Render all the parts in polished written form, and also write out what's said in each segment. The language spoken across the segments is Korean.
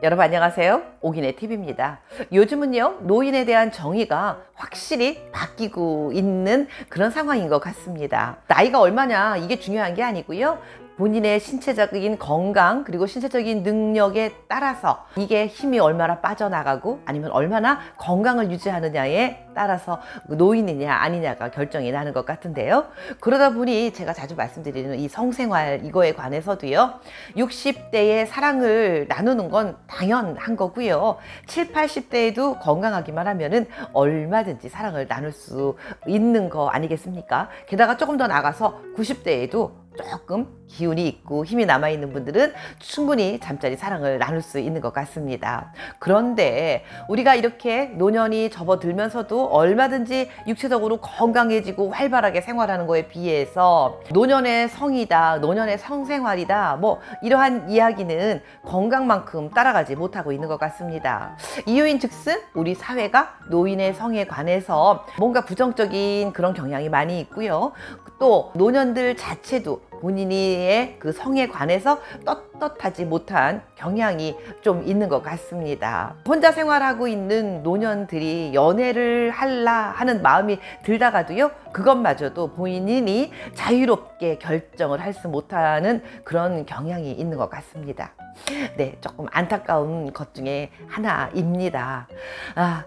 여러분 안녕하세요. 오기네 TV입니다. 요즘은요, 노인에 대한 정의가 확실히 바뀌고 있는 그런 상황인 것 같습니다. 나이가 얼마냐 이게 중요한 게 아니고요. 본인의 신체적인 건강 그리고 신체적인 능력에 따라서 이게 힘이 얼마나 빠져나가고 아니면 얼마나 건강을 유지하느냐에 따라서 노인이냐 아니냐가 결정이 나는 것 같은데요. 그러다 보니 제가 자주 말씀드리는 이 성생활 이거에 관해서도요, 60대의 사랑을 나누는 건 당연한 거고요. 7, 80대에도 건강하기만 하면은 얼마든지 사랑을 나눌 수 있는 거 아니겠습니까? 게다가 조금 더 나가서 90대에도 조금 기운이 있고 힘이 남아있는 분들은 충분히 잠자리 사랑을 나눌 수 있는 것 같습니다. 그런데 우리가 이렇게 노년이 접어들면서도 얼마든지 육체적으로 건강해지고 활발하게 생활하는 거에 비해서 노년의 성이다, 노년의 성생활이다, 뭐 이러한 이야기는 건강만큼 따라가지 못하고 있는 것 같습니다. 이유인 즉슨 우리 사회가 노인의 성에 관해서 뭔가 부정적인 그런 경향이 많이 있고요. 또 노년들 자체도 본인의 그 성에 관해서 떳떳하지 못한 경향이 좀 있는 것 같습니다. 혼자 생활하고 있는 노년들이 연애를 할라 하는 마음이 들다가도요, 그것마저도 본인이 자유롭게 결정을 할 수 못하는 그런 경향이 있는 것 같습니다. 네, 조금 안타까운 것 중에 하나입니다.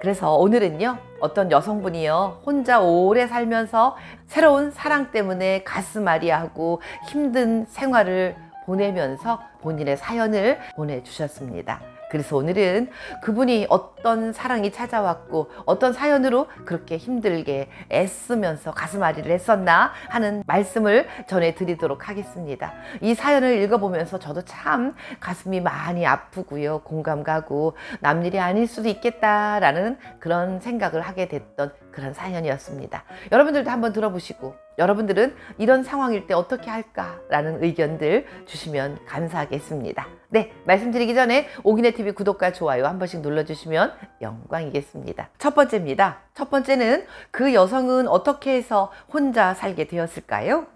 그래서 오늘은요, 어떤 여성분이요, 혼자 오래 살면서 새로운 사랑 때문에 가슴앓이하고 힘든 생활을 보내면서 본인의 사연을 보내주셨습니다. 그래서 오늘은 그분이 어떤 사랑이 찾아왔고 어떤 사연으로 그렇게 힘들게 애쓰면서 가슴앓이를 했었나 하는 말씀을 전해드리도록 하겠습니다. 이 사연을 읽어보면서 저도 참 가슴이 많이 아프고요, 공감 가고 남일이 아닐 수도 있겠다라는 그런 생각을 하게 됐던 그런 사연이었습니다. 여러분들도 한번 들어보시고 여러분들은 이런 상황일 때 어떻게 할까라는 의견들 주시면 감사하겠습니다. 네, 말씀드리기 전에 오기네 TV 구독과 좋아요 한 번씩 눌러주시면 영광이겠습니다. 첫 번째입니다. 첫 번째는 그 여성은 어떻게 해서 혼자 살게 되었을까요?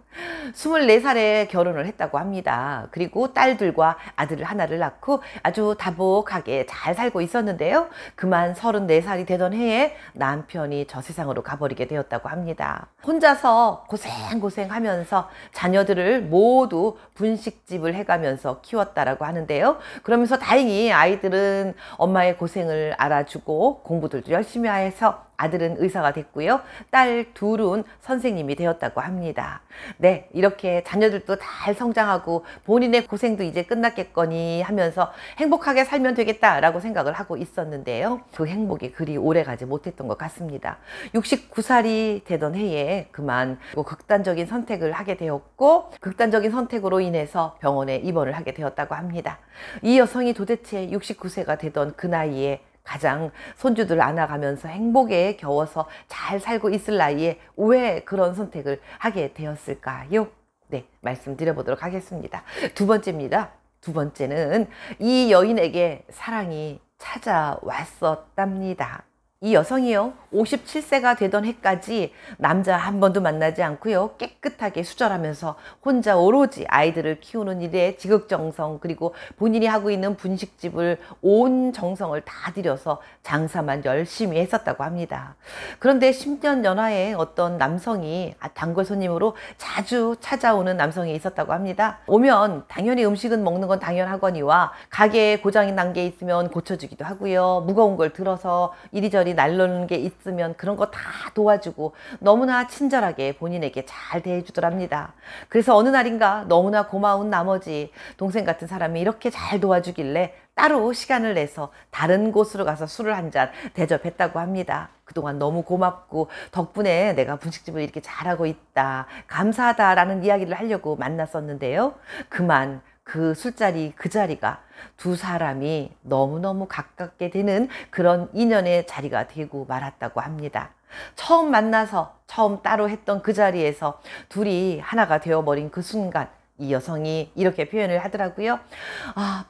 24살에 결혼을 했다고 합니다. 그리고 딸들과 아들을 하나를 낳고 아주 다복하게 잘 살고 있었는데요. 그만 34살이 되던 해에 남편이 저 세상으로 가버리게 되었다고 합니다. 혼자서 고생하면서 자녀들을 모두 분식집을 해가면서 키웠다라고 하는데요. 그러면서 다행히 아이들은 엄마의 고생을 알아주고 공부들도 열심히 해서 아들은 의사가 됐고요. 딸 둘은 선생님이 되었다고 합니다. 네, 이렇게 자녀들도 잘 성장하고 본인의 고생도 이제 끝났겠거니 하면서 행복하게 살면 되겠다라고 생각을 하고 있었는데요. 그 행복이 그리 오래가지 못했던 것 같습니다. 69살이 되던 해에 그만 극단적인 선택을 하게 되었고, 극단적인 선택으로 인해서 병원에 입원을 하게 되었다고 합니다. 이 여성이 도대체 69세가 되던 그 나이에 가장 손주들 안아가면서 행복에 겨워서 잘 살고 있을 나이에 왜 그런 선택을 하게 되었을까요? 네, 말씀드려보도록 하겠습니다. 두 번째입니다. 두 번째는 이 여인에게 사랑이 찾아왔었답니다. 이 여성이요, 57세가 되던 해까지 남자 한 번도 만나지 않고요, 깨끗하게 수절하면서 혼자 오로지 아이들을 키우는 일에 지극정성, 그리고 본인이 하고 있는 분식집을 온 정성을 다 들여서 장사만 열심히 했었다고 합니다. 그런데 10년 연하에 어떤 남성이 단골 손님으로 자주 찾아오는 남성이 있었다고 합니다. 오면 당연히 음식은 먹는 건 당연하거니와 가게에 고장이 난 게 있으면 고쳐주기도 하고요, 무거운 걸 들어서 이리저리 날르는 게 있으면 그런 거 다 도와주고 너무나 친절하게 본인에게 잘 대해주더랍니다. 그래서 어느 날인가 너무나 고마운 나머지 동생 같은 사람이 이렇게 잘 도와주길래 따로 시간을 내서 다른 곳으로 가서 술을 한 잔 대접했다고 합니다. 그동안 너무 고맙고 덕분에 내가 분식집을 이렇게 잘하고 있다, 감사하다라는 이야기를 하려고 만났었는데요. 그만 그 술자리 그 자리가 두 사람이 너무너무 가깝게 되는 그런 인연의 자리가 되고 말았다고 합니다. 처음 만나서 처음 따로 했던 그 자리에서 둘이 하나가 되어버린 그 순간 이 여성이 이렇게 표현을 하더라고요.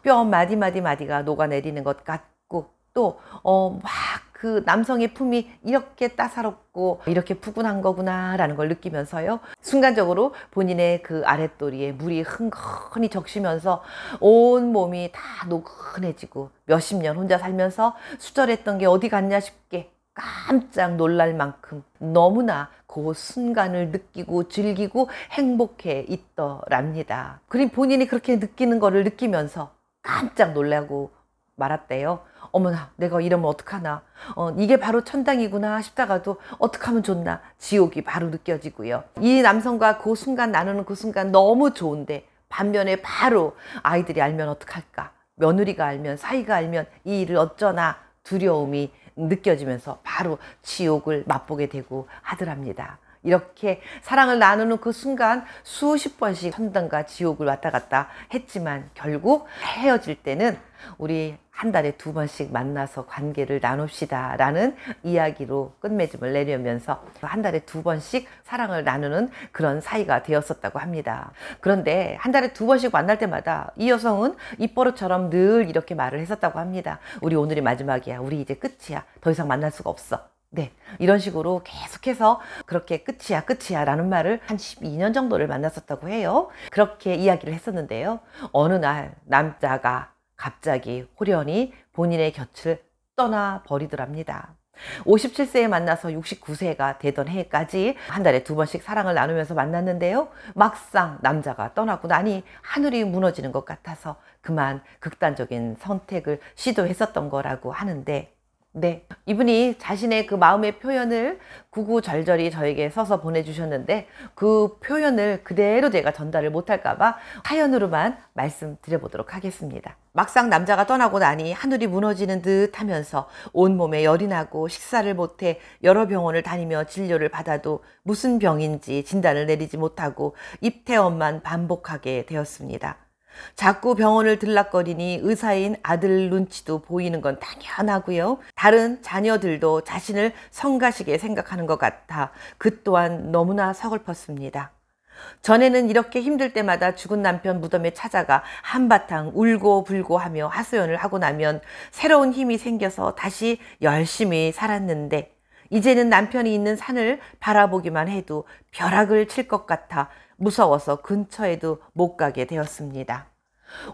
뼈 마디마디가 녹아내리는 것 같고 또 막 그 남성의 품이 이렇게 따사롭고 이렇게 푸근한 거구나 라는 걸 느끼면서요, 순간적으로 본인의 그 아랫도리에 물이 흥건히 적시면서 온 몸이 다 노근해지고 몇십 년 혼자 살면서 수절했던 게 어디 갔냐 싶게 깜짝 놀랄 만큼 너무나 그 순간을 느끼고 즐기고 행복해 있더랍니다. 그리고 본인이 그렇게 느끼는 거를 느끼면서 깜짝 놀라고 말았대요. 어머나, 내가 이러면 어떡하나, 이게 바로 천당이구나 싶다가도 어떡하면 좋나, 지옥이 바로 느껴지고요. 이 남성과 그 순간 나누는 그 순간 너무 좋은데, 반면에 바로 아이들이 알면 어떡할까, 며느리가 알면, 사위가 알면 이 일을 어쩌나 두려움이 느껴지면서 바로 지옥을 맛보게 되고 하더랍니다. 이렇게 사랑을 나누는 그 순간 수십 번씩 천당과 지옥을 왔다 갔다 했지만 결국 헤어질 때는 우리 한 달에 2번씩 만나서 관계를 나눕시다 라는 이야기로 끝맺음을 내려면서 한 달에 2번씩 사랑을 나누는 그런 사이가 되었었다고 합니다. 그런데 한 달에 2번씩 만날 때마다 이 여성은 입버릇처럼 늘 이렇게 말을 했었다고 합니다. 우리 오늘이 마지막이야, 우리 이제 끝이야, 더 이상 만날 수가 없어. 네, 이런 식으로 계속해서 그렇게 끝이야 라는 말을 한 12년 정도를 만났었다고 해요. 그렇게 이야기를 했었는데요, 어느 날 남자가 갑자기 호련히 본인의 곁을 떠나버리더랍니다. 57세에 만나서 69세가 되던 해까지 한 달에 2번씩 사랑을 나누면서 만났는데요, 막상 남자가 떠나고 나니 하늘이 무너지는 것 같아서 그만 극단적인 선택을 시도했었던 거라고 하는데, 네, 이분이 자신의 그 마음의 표현을 구구절절히 저에게 써서 보내주셨는데 그 표현을 그대로 제가 전달을 못할까봐 사연으로만 말씀드려보도록 하겠습니다. 막상 남자가 떠나고 나니 하늘이 무너지는 듯 하면서 온몸에 열이 나고 식사를 못해 여러 병원을 다니며 진료를 받아도 무슨 병인지 진단을 내리지 못하고 입퇴원만 반복하게 되었습니다. 자꾸 병원을 들락거리니 의사인 아들 눈치도 보이는 건 당연하고요. 다른 자녀들도 자신을 성가시게 생각하는 것 같아 그 또한 너무나 서글펐습니다. 전에는 이렇게 힘들 때마다 죽은 남편 무덤에 찾아가 한바탕 울고 불고 하며 하소연을 하고 나면 새로운 힘이 생겨서 다시 열심히 살았는데, 이제는 남편이 있는 산을 바라보기만 해도 벼락을 칠 것 같아 무서워서 근처에도 못 가게 되었습니다.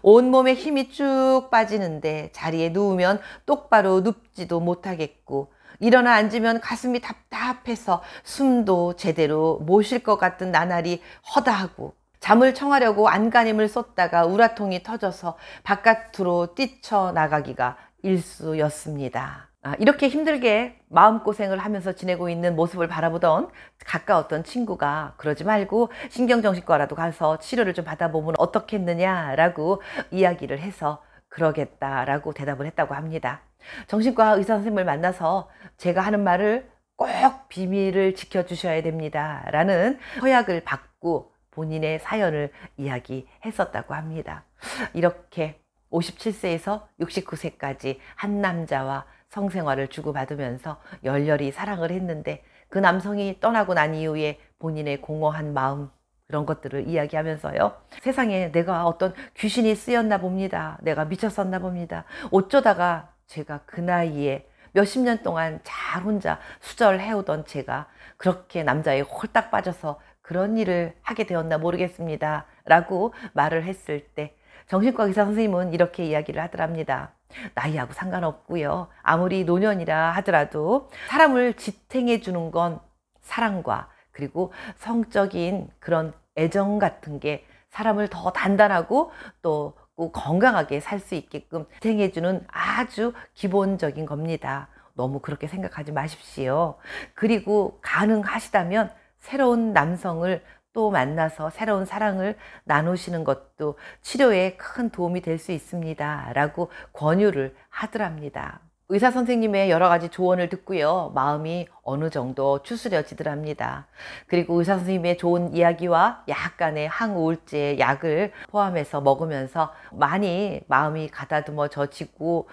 온몸에 힘이 쭉 빠지는데 자리에 누우면 똑바로 눕지도 못하겠고, 일어나 앉으면 가슴이 답답해서 숨도 제대로 못 쉴 것 같은 나날이 허다하고, 잠을 청하려고 안간힘을 쏟다가 우라통이 터져서 바깥으로 뛰쳐나가기가 일쑤였습니다. 이렇게 힘들게 마음고생을 하면서 지내고 있는 모습을 바라보던 가까웠던 친구가 그러지 말고 신경정신과라도 가서 치료를 좀 받아보면 어떻겠느냐라고 이야기를 해서 그러겠다라고 대답을 했다고 합니다. 정신과 의사 선생님을 만나서 제가 하는 말을 꼭 비밀을 지켜주셔야 됩니다 라는 허약을 받고 본인의 사연을 이야기했었다고 합니다. 이렇게 57세에서 69세까지 한 남자와 성생활을 주고받으면서 열렬히 사랑을 했는데, 그 남성이 떠나고 난 이후에 본인의 공허한 마음, 그런 것들을 이야기하면서요, 세상에 내가 어떤 귀신이 쓰였나 봅니다. 내가 미쳤었나 봅니다. 어쩌다가 제가 그 나이에 몇십 년 동안 잘 혼자 수절해오던 제가 그렇게 남자에 홀딱 빠져서 그런 일을 하게 되었나 모르겠습니다 라고 말을 했을 때 정신과 의사 선생님은 이렇게 이야기를 하더랍니다. 나이하고 상관없고요, 아무리 노년이라 하더라도 사람을 지탱해 주는 건 사랑과 그리고 성적인 그런 애정 같은 게 사람을 더 단단하고 또 건강하게 살 수 있게끔 지탱해 주는 아주 기본적인 겁니다. 너무 그렇게 생각하지 마십시오. 그리고 가능하시다면 새로운 남성을 또 만나서 새로운 사랑을 나누시는 것도 치료에 큰 도움이 될 수 있습니다 라고 권유를 하더랍니다. 의사 선생님의 여러 가지 조언을 듣고요, 마음이 어느 정도 추스려지더랍니다. 그리고 의사 선생님의 좋은 이야기와 약간의 항우울제 약을 포함해서 먹으면서 많이 마음이 가다듬어져지고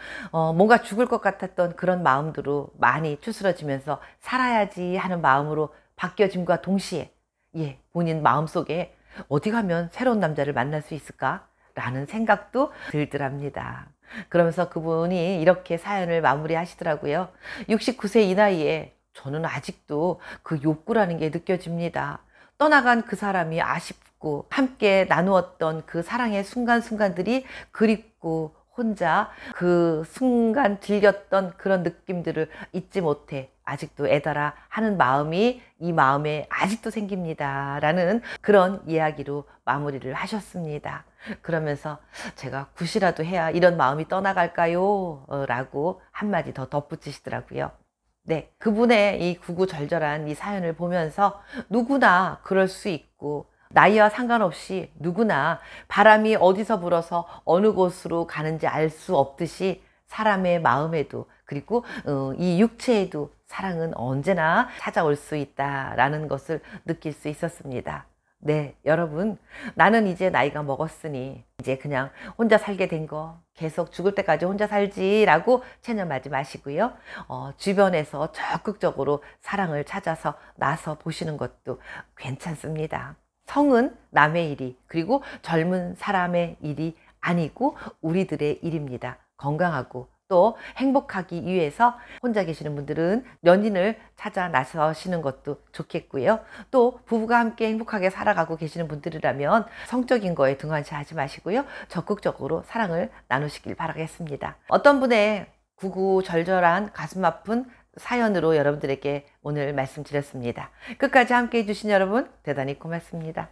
뭔가 죽을 것 같았던 그런 마음들로 많이 추스러지면서 살아야지 하는 마음으로 바뀌어짐과 동시에 본인 마음속에 어디 가면 새로운 남자를 만날 수 있을까? 라는 생각도 들더랍니다. 그러면서 그분이 이렇게 사연을 마무리하시더라고요. 69세 이 나이에 저는 아직도 그 욕구라는 게 느껴집니다. 떠나간 그 사람이 아쉽고 함께 나누었던 그 사랑의 순간순간들이 그립고 혼자 그 순간 즐겼던 그런 느낌들을 잊지 못해 아직도 애달아 하는 마음이 이 마음에 아직도 생깁니다. 라는 그런 이야기로 마무리를 하셨습니다. 그러면서 제가 굿이라도 해야 이런 마음이 떠나갈까요? 라고 한마디 더 덧붙이시더라고요. 네, 그분의 이 구구절절한 이 사연을 보면서 누구나 그럴 수 있고 나이와 상관없이 누구나 바람이 어디서 불어서 어느 곳으로 가는지 알 수 없듯이 사람의 마음에도 그리고 이 육체에도 사랑은 언제나 찾아올 수 있다라는 것을 느낄 수 있었습니다. 네, 여러분, 나는 이제 나이가 먹었으니 이제 그냥 혼자 살게 된 거 계속 죽을 때까지 혼자 살지라고 체념하지 마시고요. 주변에서 적극적으로 사랑을 찾아서 나서 보시는 것도 괜찮습니다. 성은 남의 일이 그리고 젊은 사람의 일이 아니고 우리들의 일입니다. 건강하고 또 행복하기 위해서 혼자 계시는 분들은 연인을 찾아 나서시는 것도 좋겠고요. 또 부부가 함께 행복하게 살아가고 계시는 분들이라면 성적인 거에 등한시하지 마시고요. 적극적으로 사랑을 나누시길 바라겠습니다. 어떤 분의 구구절절한 가슴 아픈 사연으로 여러분들에게 오늘 말씀드렸습니다. 끝까지 함께 해주신 여러분 대단히 고맙습니다.